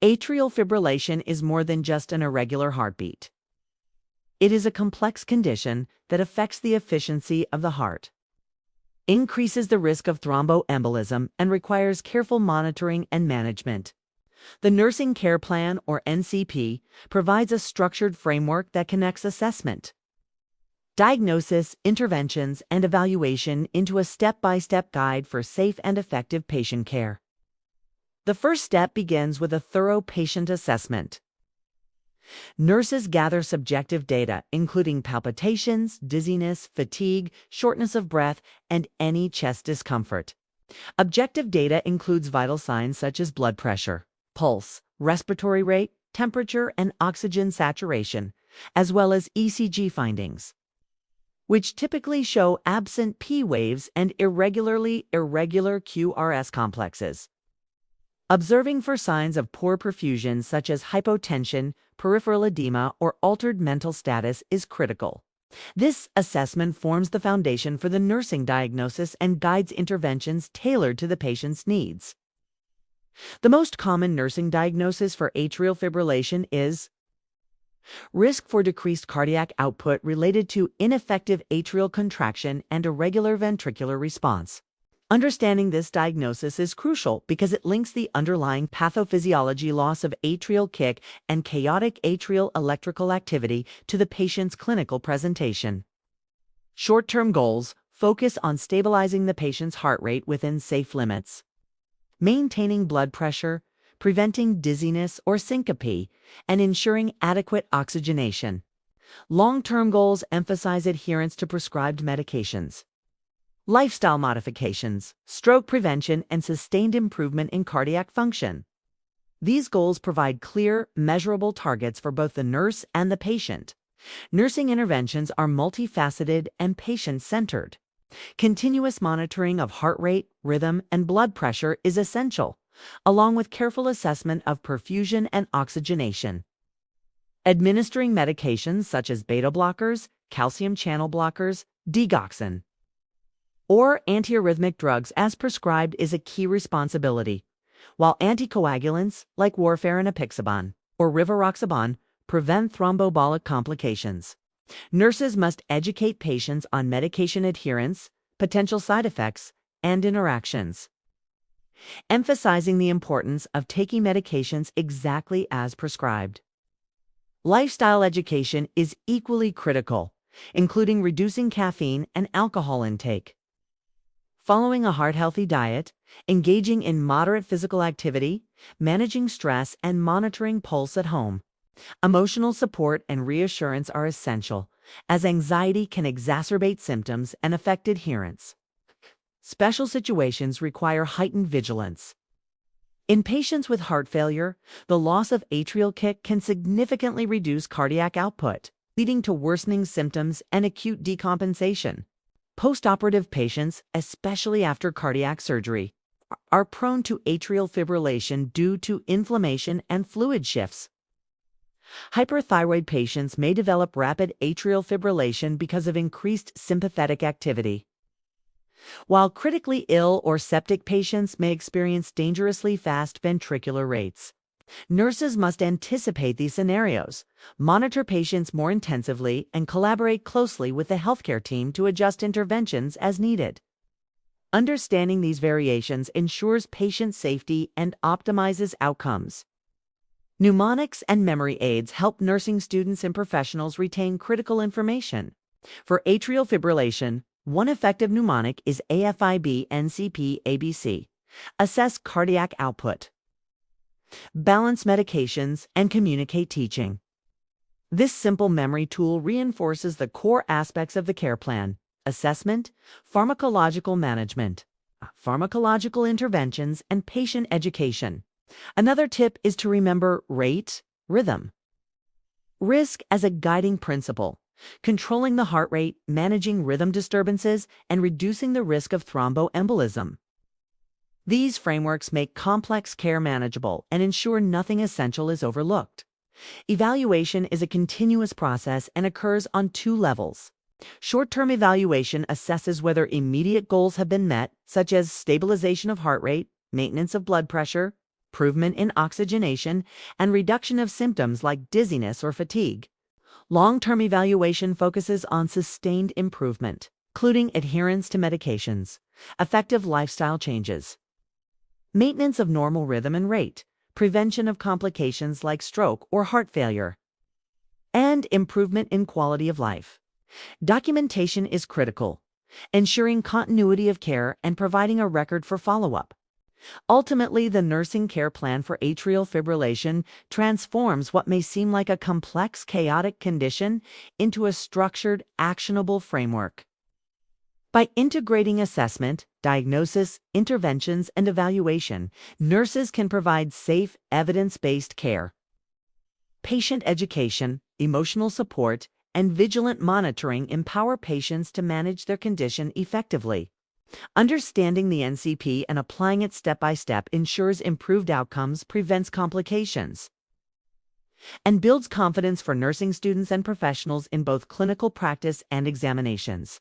Atrial fibrillation is more than just an irregular heartbeat. It is a complex condition that affects the efficiency of the heart, increases the risk of thromboembolism, and requires careful monitoring and management. The Nursing Care Plan, or NCP, provides a structured framework that connects assessment, diagnosis, interventions, and evaluation into a step-by-step guide for safe and effective patient care. The first step begins with a thorough patient assessment. Nurses gather subjective data, including palpitations, dizziness, fatigue, shortness of breath, and any chest discomfort. Objective data includes vital signs such as blood pressure, pulse, respiratory rate, temperature, and oxygen saturation, as well as ECG findings, which typically show absent P waves and irregular QRS complexes. Observing for signs of poor perfusion such as hypotension, peripheral edema, or altered mental status is critical. This assessment forms the foundation for the nursing diagnosis and guides interventions tailored to the patient's needs. The most common nursing diagnosis for atrial fibrillation is risk for decreased cardiac output related to ineffective atrial contraction and irregular ventricular response. Understanding this diagnosis is crucial because it links the underlying pathophysiology, loss of atrial kick, and chaotic atrial electrical activity to the patient's clinical presentation. Short-term goals focus on stabilizing the patient's heart rate within safe limits, maintaining blood pressure, preventing dizziness or syncope, and ensuring adequate oxygenation. Long-term goals emphasize adherence to prescribed medications, lifestyle modifications, stroke prevention, and sustained improvement in cardiac function. These goals provide clear, measurable targets for both the nurse and the patient. Nursing interventions are multifaceted and patient-centered. Continuous monitoring of heart rate, rhythm, and blood pressure is essential, along with careful assessment of perfusion and oxygenation. Administering medications such as beta blockers, calcium channel blockers, digoxin, or antiarrhythmic drugs as prescribed is a key responsibility, while anticoagulants like warfarin and apixaban or rivaroxaban prevent thromboembolic complications. Nurses must educate patients on medication adherence, potential side effects, and interactions, emphasizing the importance of taking medications exactly as prescribed. Lifestyle education is equally critical, including reducing caffeine and alcohol intake, following a heart-healthy diet, engaging in moderate physical activity, managing stress, and monitoring pulse at home. Emotional support and reassurance are essential, as anxiety can exacerbate symptoms and affect adherence. Special situations require heightened vigilance. In patients with heart failure, the loss of atrial kick can significantly reduce cardiac output, leading to worsening symptoms and acute decompensation. Postoperative patients, especially after cardiac surgery, are prone to atrial fibrillation due to inflammation and fluid shifts. Hyperthyroid patients may develop rapid atrial fibrillation because of increased sympathetic activity, while critically ill or septic patients may experience dangerously fast ventricular rates. Nurses must anticipate these scenarios, monitor patients more intensively, and collaborate closely with the healthcare team to adjust interventions as needed. Understanding these variations ensures patient safety and optimizes outcomes. Mnemonics and memory aids help nursing students and professionals retain critical information. For atrial fibrillation, one effective mnemonic is AFIB NCP ABC. Assess cardiac output, balance medications, and communicate teaching. This simple memory tool reinforces the core aspects of the care plan: assessment, pharmacological management, pharmacological interventions, and patient education. Another tip is to remember rate, rhythm, risk as a guiding principle, controlling the heart rate, managing rhythm disturbances, and reducing the risk of thromboembolism. These frameworks make complex care manageable and ensure nothing essential is overlooked. Evaluation is a continuous process and occurs on two levels. Short-term evaluation assesses whether immediate goals have been met, such as stabilization of heart rate, maintenance of blood pressure, improvement in oxygenation, and reduction of symptoms like dizziness or fatigue. Long-term evaluation focuses on sustained improvement, including adherence to medications, effective lifestyle changes, maintenance of normal rhythm and rate, prevention of complications like stroke or heart failure, and improvement in quality of life. Documentation is critical, ensuring continuity of care and providing a record for follow-up. Ultimately, the nursing care plan for atrial fibrillation transforms what may seem like a complex, chaotic condition into a structured, actionable framework. By integrating assessment, diagnosis, interventions, and evaluation, nurses can provide safe, evidence-based care. Patient education, emotional support, and vigilant monitoring empower patients to manage their condition effectively. Understanding the NCP and applying it step by step ensures improved outcomes, prevents complications, and builds confidence for nursing students and professionals in both clinical practice and examinations.